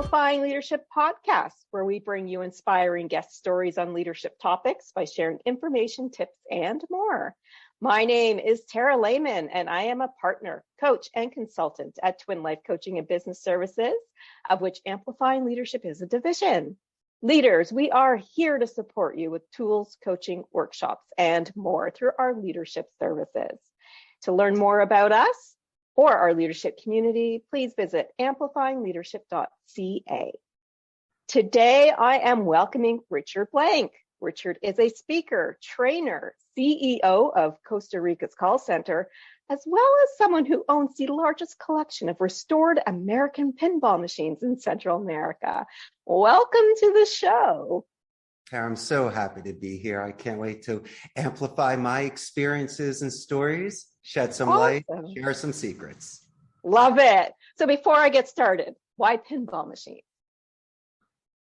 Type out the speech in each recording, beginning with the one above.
Amplifying Leadership podcast, where we bring you inspiring guest stories on leadership topics by sharing information, tips, and more. My name is Tara Lehman, and I am a partner, coach, and consultant at Twin Life Coaching and Business Services, of which Amplifying Leadership is a division. Leaders, we are here to support you with tools, coaching, workshops, and more through our leadership services. To learn more about us or our leadership community, please visit amplifyingleadership.ca. Today, I am welcoming Richard Blank. Richard is a speaker, trainer, CEO of Costa Rica's call center, as well as someone who owns the largest collection of restored American pinball machines in Central America. Welcome to the show. I'm so happy to be here. I can't wait to amplify my experiences and stories, shed some light, share some secrets. Love it. So before I get started, why pinball machines?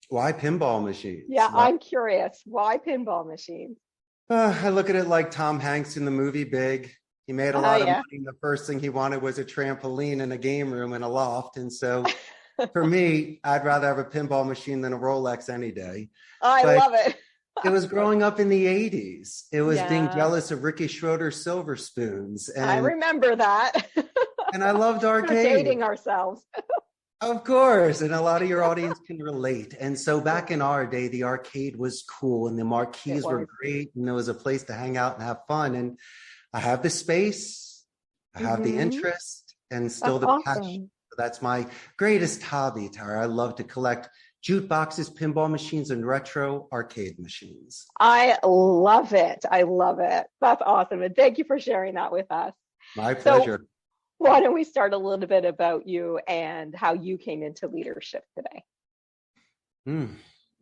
Why pinball machines? Yeah, I'm curious. Why pinball machines? I look at it like Tom Hanks in the movie Big. He made a lot of money. And the first thing he wanted was a trampoline and a game room and a loft. And so for me, I'd rather have a pinball machine than a Rolex any day. I love it. It was growing up in the 80s. It was being jealous of Ricky Schroeder's silver spoons. And I remember that. And I loved arcade. We're dating ourselves. Of course. And a lot of your audience can relate. And so back in our day, the arcade was cool and the marquees were great. And there was a place to hang out and have fun. And I have the space, I have the interest, and still the passion. So that's my greatest hobby, Tara. I love to collect jukeboxes, pinball machines, and retro arcade machines. I love it. I love it. That's awesome. And thank you for sharing that with us. My pleasure. So, why don't we start a little bit about you and how you came into leadership today?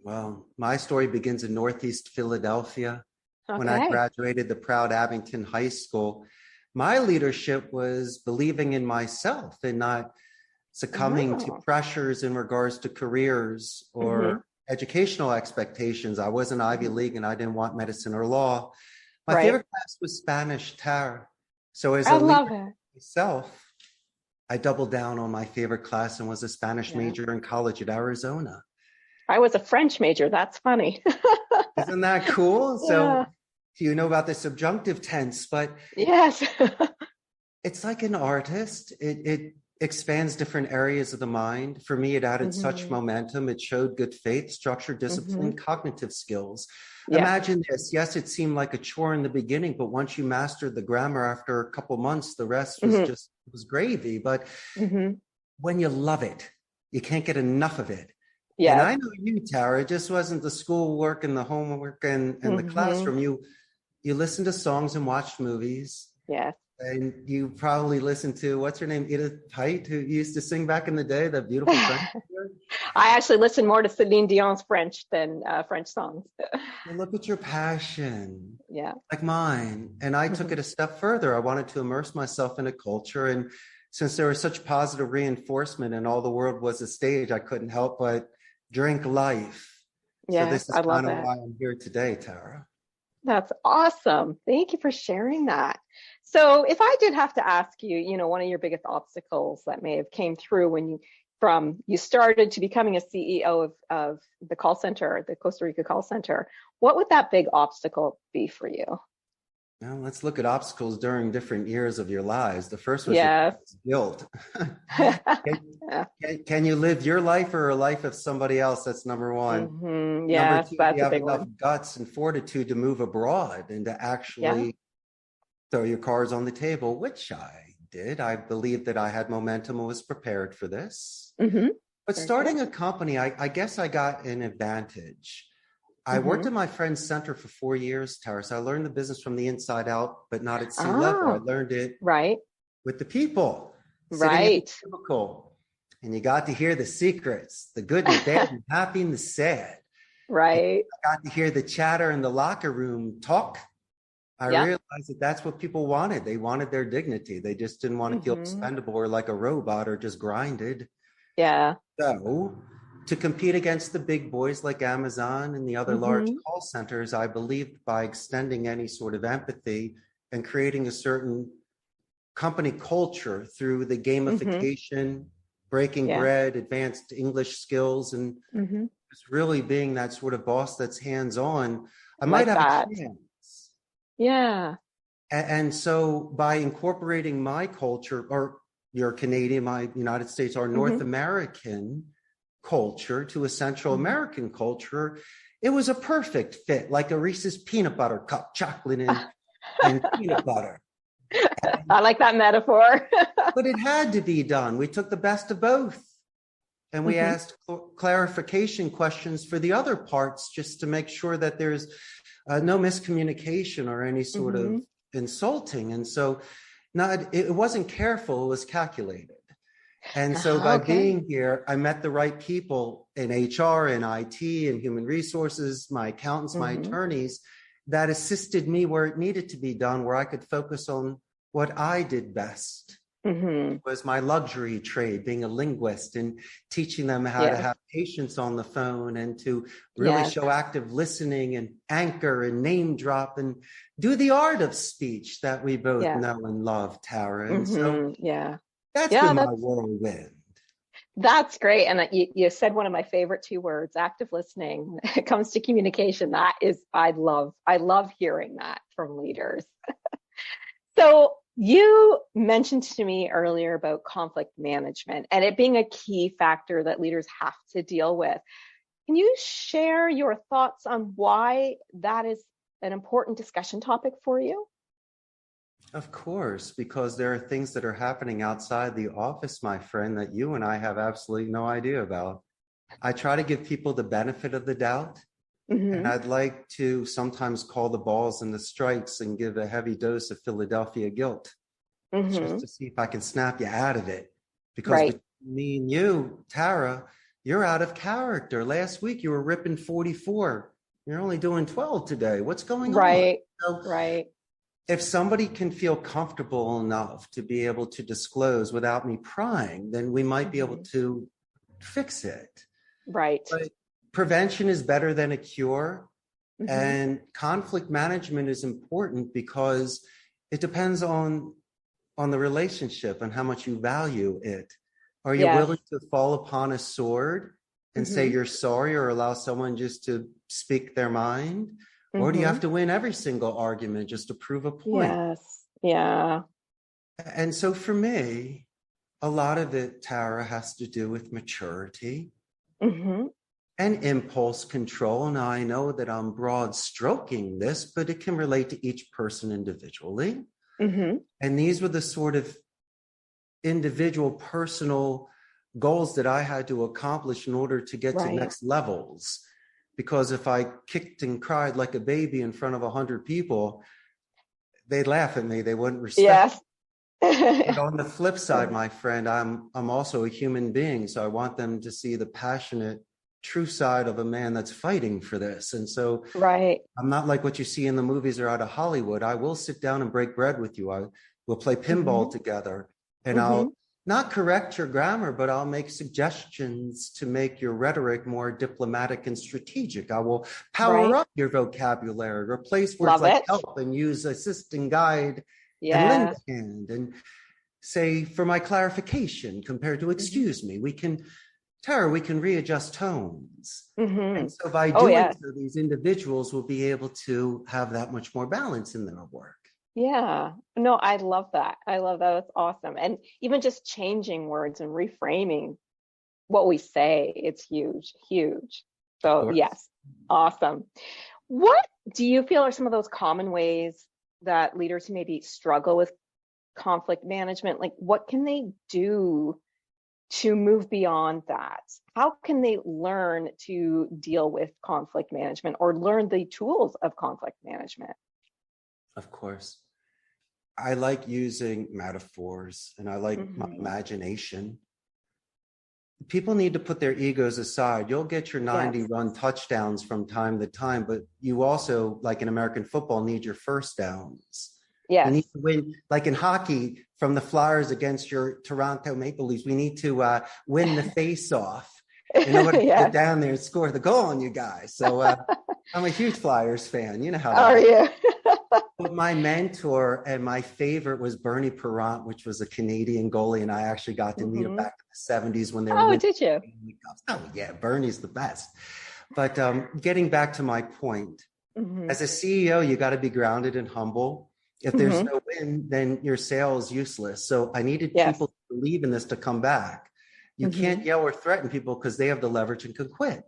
Well, my story begins in Northeast Philadelphia. When I graduated the proud Abington High School, my leadership was believing in myself and not succumbing to pressures in regards to careers or educational expectations. I wasn't Ivy League and I didn't want medicine or law. My favorite class was Spanish, Tara. So as a leader myself, I doubled down on my favorite class and was a Spanish major in college at Arizona. I was a French major. That's funny. Isn't that cool? So you know about the subjunctive tense, but yes, it's like an artist. It expands different areas of the mind. For me, it added such momentum. It showed good faith, structure, discipline, cognitive skills. Imagine this. Yes, it seemed like a chore in the beginning, but once you mastered the grammar after a couple months, the rest was was gravy. But when you love it, you can't get enough of it. Yeah. And I know you, Tara, it just wasn't the schoolwork and the homework and the classroom. You listened to songs and watched movies. Yes. And you probably listened to, what's her name, Edith Piaf, who used to sing back in the day, that beautiful French singer. I actually listened more to Celine Dion's French than French songs. Well, look at your passion. Yeah. Like mine. And I took it a step further. I wanted to immerse myself in a culture. And since there was such positive reinforcement and all the world was a stage, I couldn't help but drink life. Yeah, so this is kind of why I'm here today, Tara. That's awesome. Thank you for sharing that. So if I did have to ask you, one of your biggest obstacles that may have came through when you started to becoming a CEO of the call center, the Costa Rica call center, what would that big obstacle be for you? Well, let's look at obstacles during different years of your lives. The first was guilt. Can you live your life or a life of somebody else? That's number one. Yes, number two, you have enough guts and fortitude to move abroad and to actually throw your cards on the table, which I did. I believed that I had momentum and was prepared for this. But starting a company, I guess I got an advantage. I worked at my friend's center for 4 years, Tara. So I learned the business from the inside out, but not at C-level. I learned it with the people. Cubical. And you got to hear the secrets, the good and the bad, and happy and the sad. Right. I got to hear the chatter in the locker room talk. I realized that that's what people wanted. They wanted their dignity. They just didn't want to feel expendable or like a robot or just grinded. Yeah. So to compete against the big boys like Amazon and the other large call centers, I believed by extending any sort of empathy and creating a certain company culture through the gamification, breaking bread, advanced English skills, and just really being that sort of boss that's hands-on. I might have a chance. Yeah. And so by incorporating my culture, or you're Canadian, my United States, our North American culture to a Central American culture, it was a perfect fit, like a Reese's peanut butter cup, chocolate and peanut butter. I like that metaphor. But it had to be done. We took the best of both. And we asked clarification questions for the other parts, just to make sure that there's no miscommunication or any sort of insulting. And so it wasn't careful, it was calculated. And so by being here, I met the right people in HR and IT and human resources, my accountants, my attorneys, that assisted me where it needed to be done, where I could focus on what I did best. Was my luxury trade, being a linguist and teaching them how to have patience on the phone and to really show active listening and anchor and name drop and do the art of speech that we both know and love, Tara. And so that's been my whirlwind. That's great. And you said one of my favorite two words, active listening. When it comes to communication, that is, I love hearing that from leaders. So you mentioned to me earlier about conflict management and it being a key factor that leaders have to deal with. Can you share your thoughts on why that is an important discussion topic for you? Of course, because there are things that are happening outside the office, my friend, that you and I have absolutely no idea about. I try to give people the benefit of the doubt. And I'd like to sometimes call the balls and the strikes and give a heavy dose of Philadelphia guilt, just to see if I can snap you out of it. Because between me and you, Tara, you're out of character. Last week you were ripping 44. You're only doing 12 today. What's going on? So, if somebody can feel comfortable enough to be able to disclose without me prying, then we might be able to fix it. But prevention is better than a cure. And conflict management is important because it depends on the relationship and how much you value it. Are you willing to fall upon a sword and say you're sorry, or allow someone just to speak their mind? Or do you have to win every single argument just to prove a point? And so for me, a lot of it, Tara, has to do with maturity and impulse control. Now, I know that I'm broad stroking this, but it can relate to each person individually. And these were the sort of individual personal goals that I had to accomplish in order to get to next levels. Because if I kicked and cried like a baby in front of 100 people, they'd laugh at me. They wouldn't respect me. But on the flip side, my friend, I'm also a human being. So I want them to see the passionate, true side of a man that's fighting for this. And so I'm not like what you see in the movies or out of Hollywood. I will sit down and break bread with you. We'll play pinball together. And I'll not correct your grammar, but I'll make suggestions to make your rhetoric more diplomatic and strategic. I will power up your vocabulary, replace words like help and use assist and guide and lend a hand, and say, for my clarification compared to excuse me, we can readjust tones. And so by doing so, these individuals will be able to have that much more balance in their work. No, I love that. That's awesome. And even just changing words and reframing what we say, it's huge. So yes, awesome. What do you feel are some of those common ways that leaders who maybe struggle with conflict management, like what can they do to move beyond that? How can they learn to deal with conflict management or learn the tools of conflict management? Of course. I like using metaphors and I like my imagination. People need to put their egos aside. You'll get your 90-run touchdowns from time to time, but you also, like in American football, need your first downs. You need to win, like in hockey, from the Flyers against your Toronto Maple Leafs. We need to win the face-off in order to get down there and score the goal on you guys. So I'm a huge Flyers fan. You know how that are you? But my mentor and my favorite was Bernie Perrant, which was a Canadian goalie, and I actually got to meet him back in the 70s when they were winning. Did you? Oh, yeah, Bernie's the best. But getting back to my point, as a CEO, you got to be grounded and humble. If there's no win, then your sale is useless. So I needed people to believe in this to come back. You can't yell or threaten people because they have the leverage and could quit.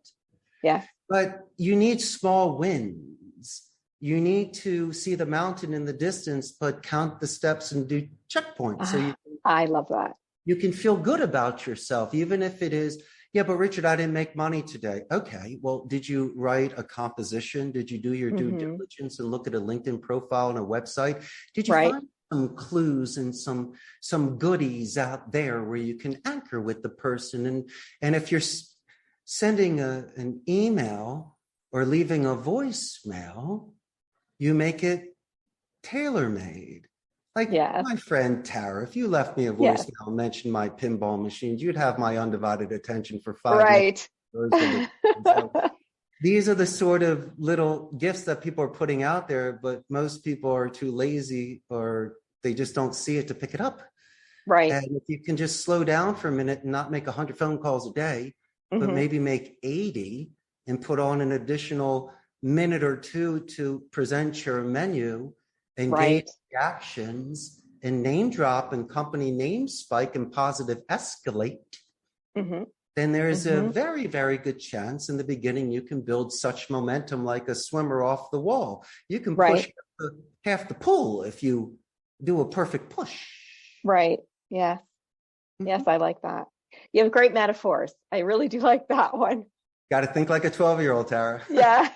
Yeah. But you need small wins. You need to see the mountain in the distance, but count the steps and do checkpoints. So I love that. You can feel good about yourself, even if it is, yeah, but Richard, I didn't make money today. Okay, well, did you write a composition? Did you do your due diligence and look at a LinkedIn profile and a website? Did you find some clues and some goodies out there where you can anchor with the person? And if you're sending an email or leaving a voicemail, you make it tailor-made. Like my friend Tara, if you left me a voicemail and mentioned my pinball machines, you'd have my undivided attention for 5 minutes. So these are the sort of little gifts that people are putting out there, but most people are too lazy or they just don't see it to pick it up. Right. And if you can just slow down for a minute and not make 100 phone calls a day, but maybe make 80 and put on an additional minute or two to present your menu, engage reactions, and name drop and company name spike and positive escalate, then there is a very, very good chance in the beginning you can build such momentum like a swimmer off the wall. You can push half the pool if you do a perfect push. Right. Yes. Yes, I like that. You have great metaphors. I really do like that one. Got to think like a 12-year-old, Tara. Yeah.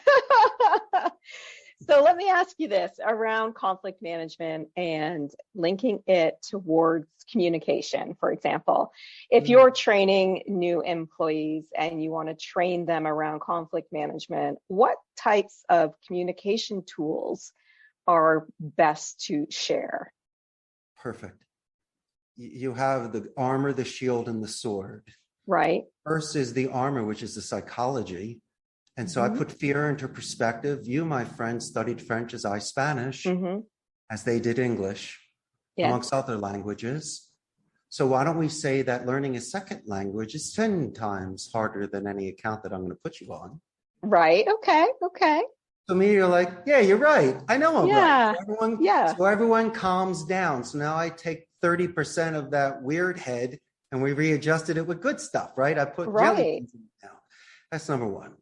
So let me ask you this around conflict management and linking it towards communication, for example. If you're training new employees and you want to train them around conflict management, what types of communication tools are best to share? Perfect. You have the armor, the shield, and the sword. Right. First is the armor, which is the psychology. And so I put fear into perspective. You, my friend, studied French as I Spanish, as they did English, amongst other languages. So why don't we say that learning a second language is 10 times harder than any account that I'm going to put you on? Right. Okay. So me, you're like, yeah, you're right. I know I'm right. So everyone calms down. So now I take 30% of that weird head and we readjusted it with good stuff, right? I put jelly beans in it now. That's number one.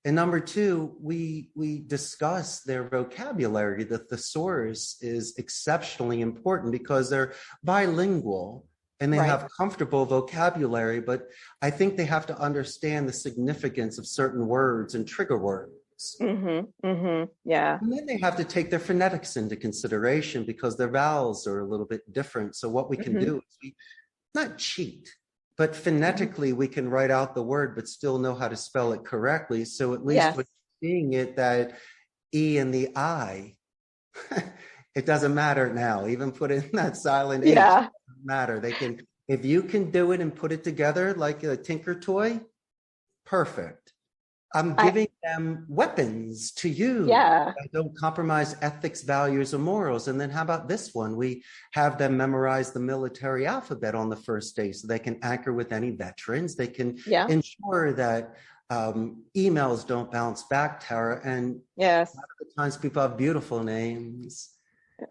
And number two, we discuss their vocabulary. The thesaurus is exceptionally important because they're bilingual and they have comfortable vocabulary, but I think they have to understand the significance of certain words and trigger words. Yeah. And then they have to take their phonetics into consideration because their vowels are a little bit different. So what we can do is we not cheat, but phonetically we can write out the word, but still know how to spell it correctly. So at least we're seeing it that E and the I, it doesn't matter now. Even put in that silent H, it doesn't matter. They can, if you can do it and put it together like a Tinker toy, perfect. I'm giving them weapons to use. I don't compromise ethics, values, or morals. And then how about this one? We have them memorize the military alphabet on the first day so they can anchor with any veterans. They can ensure that emails don't bounce back, Tara. And a lot of the times people have beautiful names.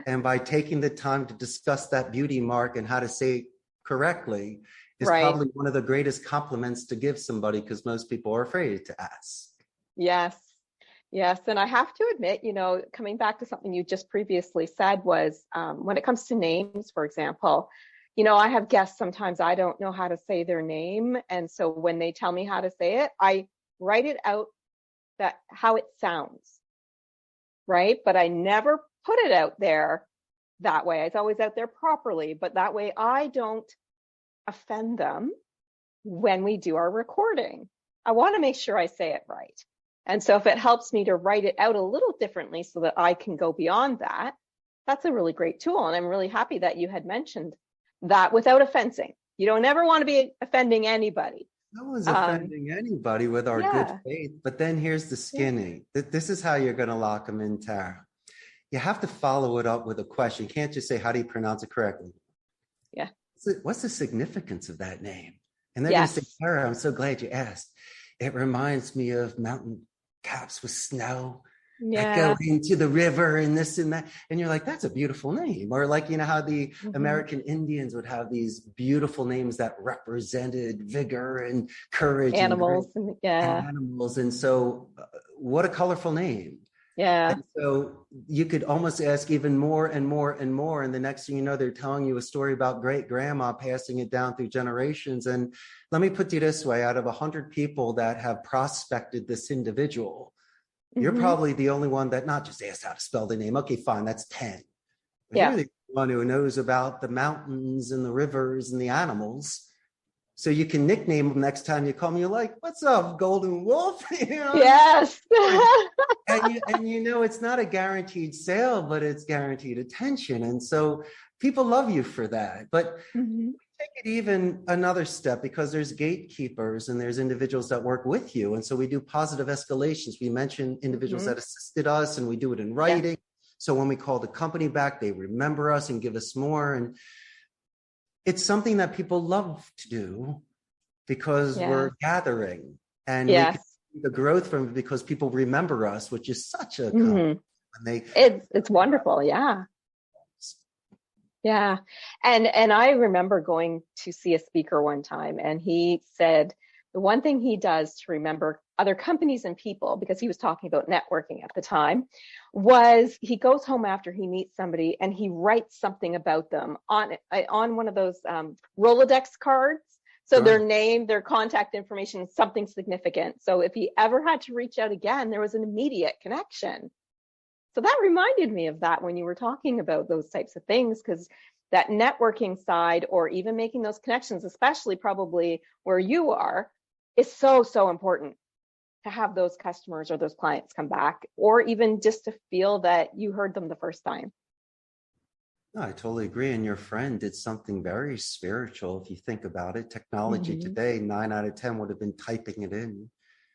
And by taking the time to discuss that beauty mark and how to say it correctly, is probably one of the greatest compliments to give somebody because most people are afraid to ask. Yes. And I have to admit, coming back to something you just previously said was when it comes to names, for example, I have guests, sometimes I don't know how to say their name. And so when they tell me how to say it, I write it out how it sounds. Right. But I never put it out there that way. It's always out there properly, but that way I don't offend them when we do our recording. I want to make sure I say it right. And so if it helps me to write it out a little differently so that I can go beyond that, that's a really great tool. And I'm really happy that you had mentioned that without offending. You don't ever want to be offending anybody. No one's offending anybody with our good faith. But then here's the skinny. This is how you're going to lock them in, Tara. you have to follow it up with a question. You can't just say, how do you pronounce it correctly? Yeah. What's the significance of that name? And they're Yes. going to say, Tara, I'm so glad you asked. It reminds me of mountain caps with snow that go into the river and this and that. And you're like, that's a beautiful name. Or like, you know, how the American Indians would have these beautiful names that represented vigor and courage. Animals. And animals. And so what a colorful name. Yeah. And so you could almost ask even more and more and more. And the next thing you know, they're telling you a story about great grandma passing it down through generations. And let me put you this way, out of 100 people that have prospected this individual, you're probably the only one that not just asked how to spell the name. Okay, fine, that's 10. But you're the one who knows about the mountains and the rivers and the animals. So you can nickname them next time you call me. You're like, what's up, Golden Wolf? You know? Yes. and you know, it's not a guaranteed sale, but it's guaranteed attention. And so people love you for that. But take it even another step, because there's gatekeepers and there's individuals that work with you. And so we do positive escalations. We mention individuals that assisted us, and we do it in writing. So when we call the company back, they remember us and give us more. And it's something that people love to do because we're gathering, and we can see the growth from it because people remember us, which is such a compliment. It's wonderful. Yeah. And I remember going to see a speaker one time, and he said the one thing he does to remember other companies and people, because he was talking about networking at the time, was he goes home after he meets somebody and he writes something about them on one of those Rolodex cards. So their name, their contact information, something significant. So if he ever had to reach out again, there was an immediate connection. So that reminded me of that when you were talking about those types of things, because that networking side, or even making those connections, especially probably where you are, is so, so important to have those customers or those clients come back, or even just to feel that you heard them the first time. No, I totally agree. And your friend did something very spiritual. If you think about it, technology today, 9 out of 10 would have been typing it in.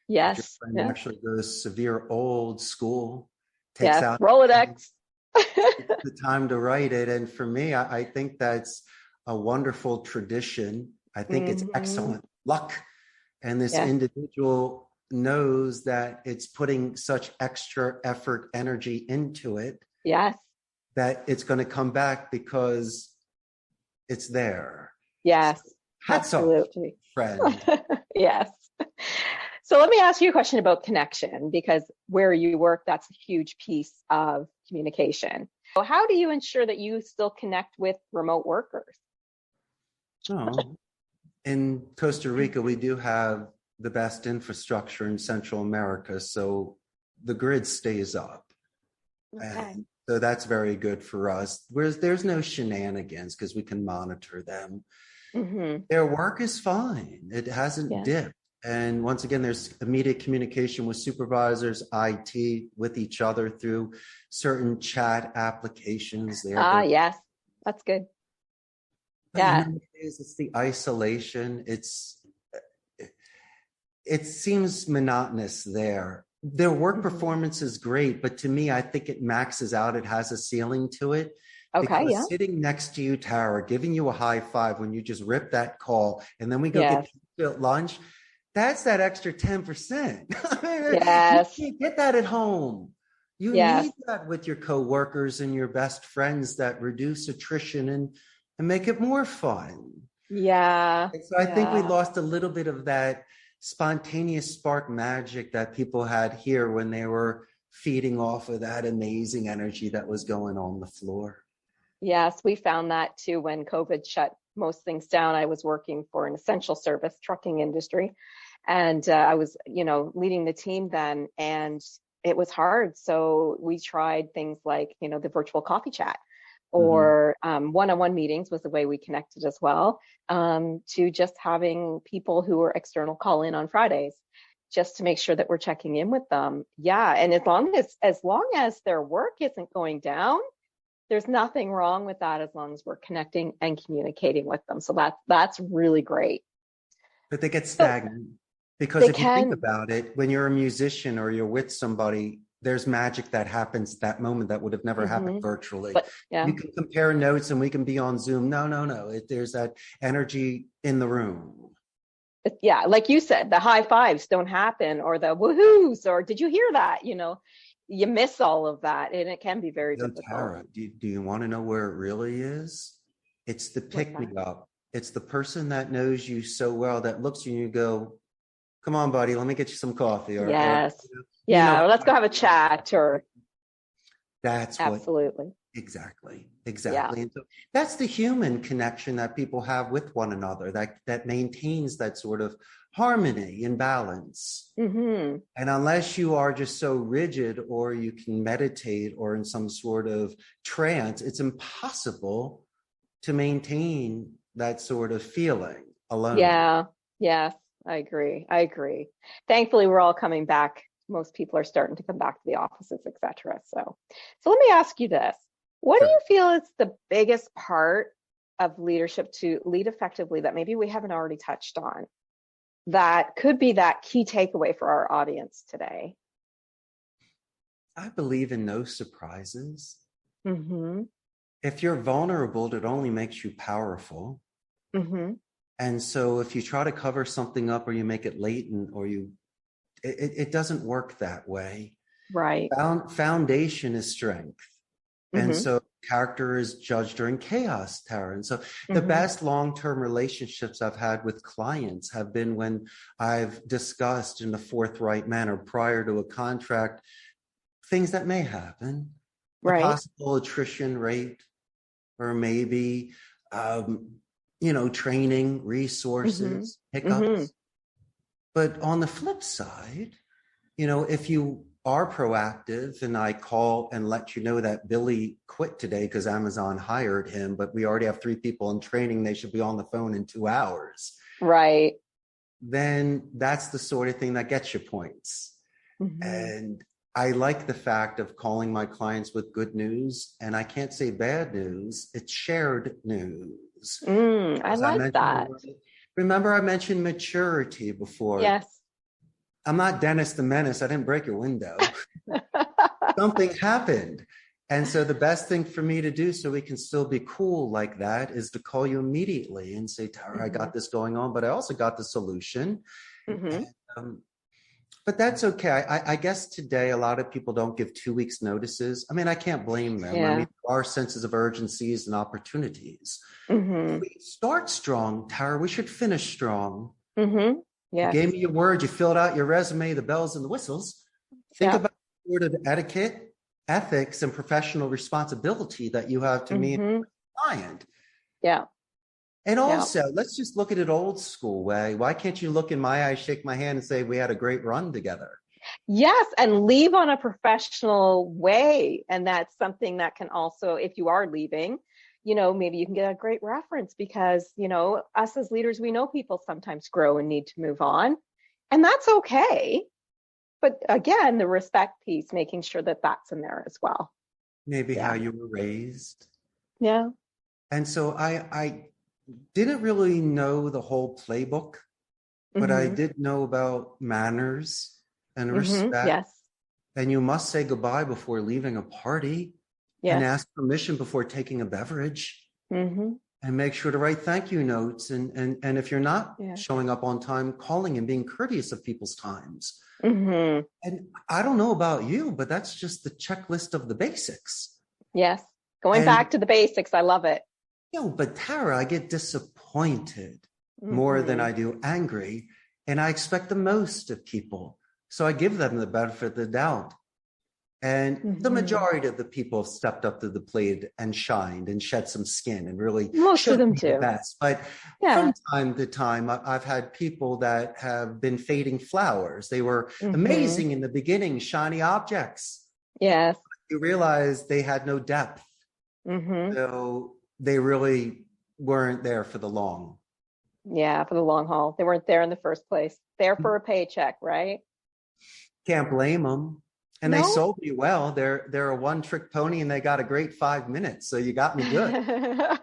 Yes. Your friend actually goes severe old school, takes out Rolodex. the time to write it. And for me, I think that's a wonderful tradition. I think it's excellent luck. And this individual knows that it's putting such extra effort, energy into it. Yes. That it's going to come back because it's there. Yes. So, hats absolutely off, friend. Yes. So let me ask you a question about connection, because where you work, that's a huge piece of communication. So how do you ensure that you still connect with remote workers? Oh, in Costa Rica, we do have the best infrastructure in Central America, so the grid stays up. Okay. And so that's very good for us. Whereas there's no shenanigans because we can monitor them. Their work is fine. It hasn't dipped. And once again, there's immediate communication with supervisors, IT, with each other through certain chat applications. Yes, that's good. But you know what it is? It's the isolation. It seems monotonous there. Their work performance is great, but to me, I think it maxes out. It has a ceiling to it. Okay, because sitting next to you, Tara, giving you a high five when you just rip that call, and then we go get pizza at lunch, that's that extra 10%. Yes. You can't get that at home. You need that with your coworkers and your best friends, that reduce attrition and make it more fun. Yeah. And so I think we lost a little bit of that spontaneous spark magic that people had here when they were feeding off of that amazing energy that was going on the floor. Yes, we found that too when COVID shut most things down. I was working for an essential service trucking industry, and I was, leading the team then, and it was hard. So we tried things like, the virtual coffee chat, or one-on-one meetings was the way we connected as well, to just having people who were external call in on Fridays, just to make sure that we're checking in with them. Yeah, and as long as their work isn't going down, there's nothing wrong with that, as long as we're connecting and communicating with them. So that's really great. But they get stagnant because if you think about it, when you're a musician or you're with somebody, there's magic that happens that moment that would have never happened virtually. But yeah, You can compare notes and we can be on Zoom. No. There's that energy in the room. yeah, like you said, the high fives don't happen, or the woohoos, or did you hear that? You miss all of that, and it can be very difficult. Tara, do you want to know where it really is? It's the pick me up. It's the person that knows you so well that looks at you and you go, come on, buddy, let me get you some coffee. Yes. Or let's go have a chat. Or that's absolutely. Exactly. Yeah. And so that's the human connection that people have with one another, that maintains that sort of harmony and balance. And unless you are just so rigid, or you can meditate, or in some sort of trance, it's impossible to maintain that sort of feeling alone. Yeah. Yes, I agree. Thankfully, we're all coming back. Most people are starting to come back to the offices, etc. So let me ask you this. What do you feel is the biggest part of leadership to lead effectively that maybe we haven't already touched on, that could be that key takeaway for our audience today? I believe in no surprises. If you're vulnerable, it only makes you powerful. And so if you try to cover something up, or you make it latent, or it doesn't work that way. Right. Foundation is strength. And so character is judged during chaos, Tara. And so the best long-term relationships I've had with clients have been when I've discussed in a forthright manner prior to a contract things that may happen, a possible attrition rate, or maybe, training, resources, hiccups. But on the flip side, if you are proactive, and I call and let you know that Billy quit today because Amazon hired him, but we already have 3 people in training, they should be on the phone in 2 hours. Right. Then that's the sort of thing that gets you points. And I like the fact of calling my clients with good news, and I can't say bad news, it's shared news. I like that. Remember I mentioned maturity before. Yes. I'm not Dennis the Menace. I didn't break your window. Something happened. And so the best thing for me to do so we can still be cool like that is to call you immediately and say, Tara, I got this going on, but I also got the solution. And, but that's okay. I guess today a lot of people don't give 2 weeks notices. I mean, I can't blame them. I mean, there are senses of urgencies and opportunities. If we start strong, Tara, we should finish strong. You gave me your word, you filled out your resume, the bells and the whistles. Think about the sort of etiquette, ethics, and professional responsibility that you have to me and your client. Yeah. And also, let's just look at it old school way. Why can't you look in my eyes, shake my hand, and say we had a great run together? Yes, and leave on a professional way. And that's something that can also, if you are leaving, maybe you can get a great reference, because, us as leaders, we know people sometimes grow and need to move on, and that's okay. But again, the respect piece, making sure that that's in there as well. Maybe how you were raised. Yeah. And so I didn't really know the whole playbook, but I did know about manners and respect. Yes. And you must say goodbye before leaving a party. And ask permission before taking a beverage, and make sure to write thank you notes. And if you're not showing up on time, calling and being courteous of people's times. And I don't know about you, but that's just the checklist of the basics. Yes. Going back to the basics. I love it. But Tara, I get disappointed more than I do angry. And I expect the most of people. So I give them the benefit of the doubt. And the majority of the people have stepped up to the plate and shined and shed some skin and really most of them do the best. But from time to time, I've had people that have been fading flowers. They were amazing in the beginning, shiny objects. Yes. You realize they had no depth. So they really weren't there for the long. Yeah, for the long haul. They weren't there in the first place. There for a paycheck, right? Can't blame them. And they sold me well. They're a one-trick pony, and they got a great 5 minutes. So you got me good.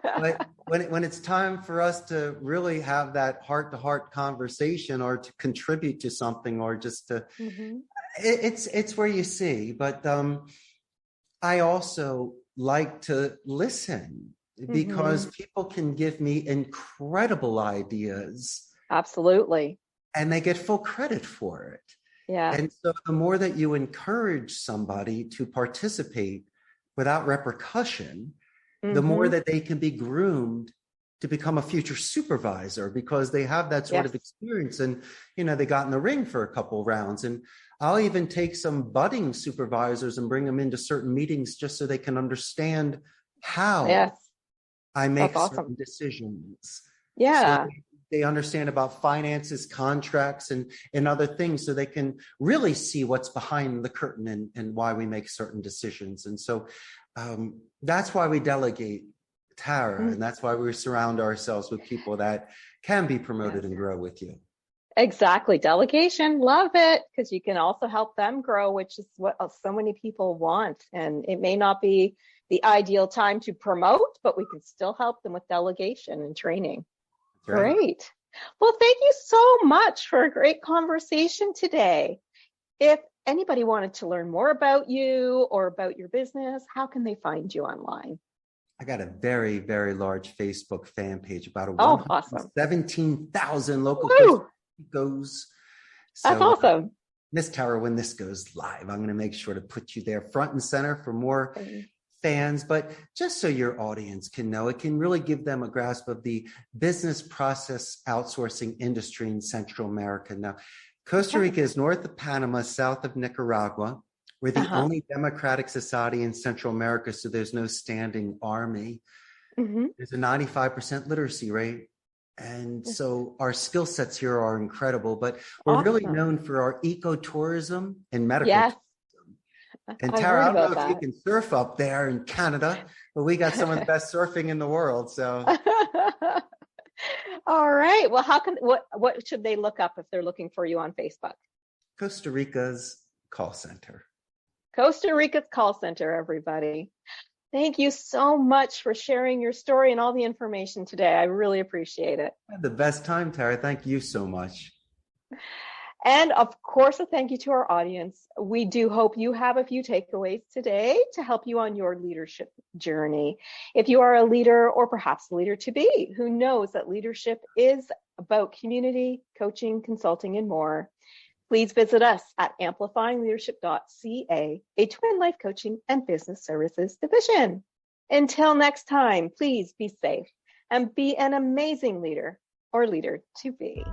But when it's time for us to really have that heart-to-heart conversation, or to contribute to something, or just to, It's where you see, but I also like to listen because people can give me incredible ideas. Absolutely. And they get full credit for it. Yeah. And so the more that you encourage somebody to participate without repercussion, the more that they can be groomed to become a future supervisor because they have that sort of experience. And, they got in the ring for a couple rounds. And I'll even take some budding supervisors and bring them into certain meetings just so they can understand how I make certain decisions. Yeah. So they understand about finances, contracts, and other things so they can really see what's behind the curtain and why we make certain decisions. And so that's why we delegate, Tara, and that's why we surround ourselves with people that can be promoted and grow with you. Exactly. Delegation. Love it. Because you can also help them grow, which is what so many people want. And it may not be the ideal time to promote, but we can still help them with delegation and training. Right. Great. Well, thank you so much for a great conversation today. If anybody wanted to learn more about you or about your business, how can they find you online? I got a very, very large Facebook fan page, about 117,000 local goes. So, that's awesome. Miss Tara, when this goes live, I'm going to make sure to put you there front and center for more fans, but just so your audience can know, it can really give them a grasp of the business process outsourcing industry in Central America. Now, Costa Rica is north of Panama, south of Nicaragua. We're the only democratic society in Central America, so there's no standing army. There's a 95% literacy rate. And so our skill sets here are incredible, but we're really known for our ecotourism and medical tourism. And Tara, I don't know if you can surf up there in Canada, but we got some of the best surfing in the world. So, all right. Well, what should they look up if they're looking for you on Facebook? Costa Rica's call center. Costa Rica's call center, everybody. Thank you so much for sharing your story and all the information today. I really appreciate it. I had the best time, Tara. Thank you so much. And of course, a thank you to our audience. We do hope you have a few takeaways today to help you on your leadership journey. If you are a leader or perhaps a leader to be who knows that leadership is about community, coaching, consulting, and more, please visit us at amplifyingleadership.ca, a twin life coaching and business services division. Until next time, please be safe and be an amazing leader or leader to be.